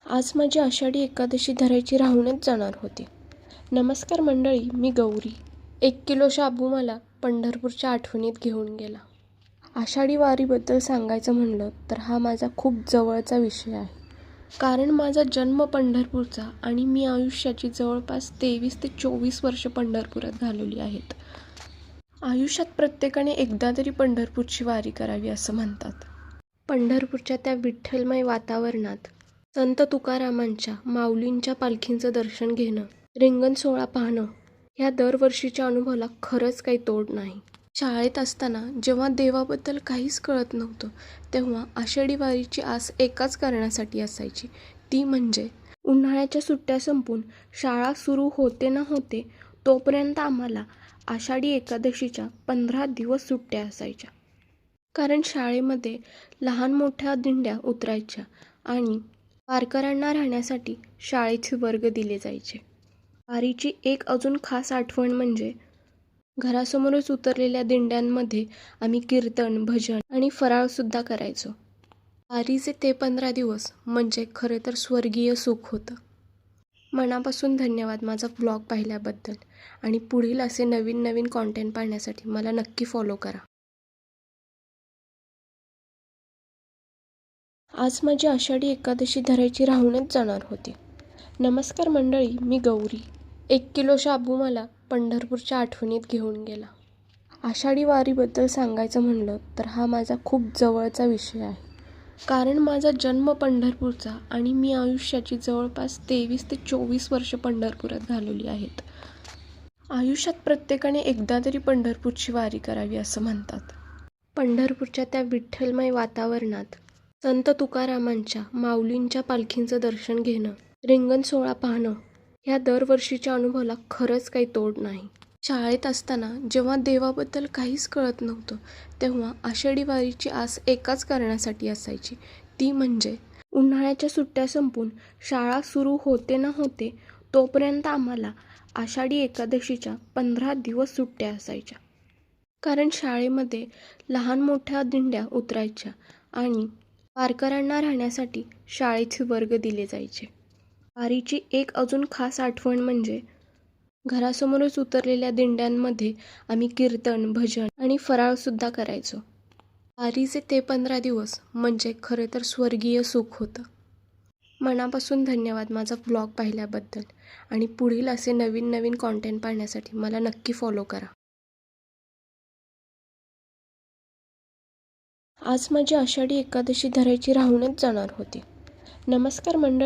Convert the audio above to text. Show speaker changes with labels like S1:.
S1: आज माझी आषाढी एकादशी धरायची राहूनच जाणार होती. नमस्कार मंडळी, मी गौरी. 1 किलो शाबू मला पंढरपूरच्या आठवणीत घेऊन गेला. आषाढी वारीबद्दल सांगायचं म्हणलं तर हा माझा खूप जवळचा विषय आहे. कारण माझा जन्म पंढरपूरचा आणि मी आयुष्याची जवळपास 23 ते 24 वर्ष पंढरपुरात घालवली आहेत. आयुष्यात प्रत्येकाने एकदा तरी पंढरपूरची वारी करावी असं म्हणतात. पंढरपूरच्या त्या विठ्ठलमय वातावरणात संत तुकारामांच्या माऊलींच्या पालखींचं दर्शन घेणं, रिंगण सोहळा पाहणं, ह्या दरवर्षीच्या अनुभवाला खरंच काही तोड नाही. शाळेत असताना जेव्हा देवाबद्दल काहीच कळत नव्हतं, तेव्हा आषाढी वारीची आस एकाच कारणासाठी असायची, ती म्हणजे उन्हाळ्याच्या सुट्ट्या संपून शाळा सुरू होते ना होते तोपर्यंत आम्हाला आषाढी एकादशीच्या 15 दिवस सुट्ट्या असायच्या. कारण शाळेमध्ये लहान मोठ्या दिंड्या उतरायच्या आणि वारकऱ्यांना राहण्यासाठी शाळेचे वर्ग दिले जायचे. वारीची एक अजून खास आठवण म्हणजे घरासमोरच उतरलेल्या दिंड्यांमध्ये आम्ही कीर्तन, भजन आणि फराळसुद्धा करायचो. वारीचे ते 15 दिवस म्हणजे खरे तर स्वर्गीय सुख होतं. मनापासून धन्यवाद माझा ब्लॉग पाहिल्याबद्दल आणि पुढील असे नवीन नवीन कॉन्टेंट पाहण्यासाठी मला नक्की फॉलो करा. आज माझी आषाढी एकादशी धरायची राहूनच जाणार होती. नमस्कार मंडळी, मी गौरी. 1 किलो शाबू मला पंढरपूरच्या आठवणीत घेऊन गेला. आषाढी वारीबद्दल सांगायचं म्हणलं तर हा माझा खूप जवळचा विषय आहे. कारण माझा जन्म पंढरपूरचा आणि मी आयुष्याची जवळपास 23 ते 24 वर्ष पंढरपुरात घालवली आहेत. आयुष्यात प्रत्येकाने एकदा तरी पंढरपूरची वारी करावी असं म्हणतात. पंढरपूरच्या त्या विठ्ठलमय वातावरणात संत तुकारामांच्या माऊलींच्या पालखींचं दर्शन घेणं, रिंगण सोहळा पाहणं, ह्या दरवर्षीच्या अनुभवाला खरंच काही तोड नाही. शाळेत असताना जेव्हा देवाबद्दल काहीच कळत नव्हतं, तेव्हा आषाढी वारीची आस एकाच कारणासाठी असायची, ती म्हणजे उन्हाळ्याच्या सुट्ट्या संपून शाळा सुरू होते ना होते तोपर्यंत आम्हाला आषाढी एकादशीच्या 15 दिवस सुट्ट्या असायच्या. कारण शाळेमध्ये लहान मोठ्या दिंड्या उतरायच्या आणि वारकऱ्यांना राहण्यासाठी शाळेचे वर्ग दिले जायचे. वारीची एक अजून खास आठवण म्हणजे घरासमोरच उतरलेल्या दिंड्यांमध्ये आम्ही कीर्तन, भजन आणि फराळसुद्धा करायचो. वारीचे ते 15 दिवस म्हणजे खरे तर स्वर्गीय सुख होतं. मनापासून धन्यवाद माझा ब्लॉग पाहिल्याबद्दल आणि पुढील असे नवीन नवीन कॉन्टेंट पाहण्यासाठी मला नक्की फॉलो करा. आज माझी आषाढी एकादशी धरायची राहूनच जाणार होती. नमस्कार मंडळी.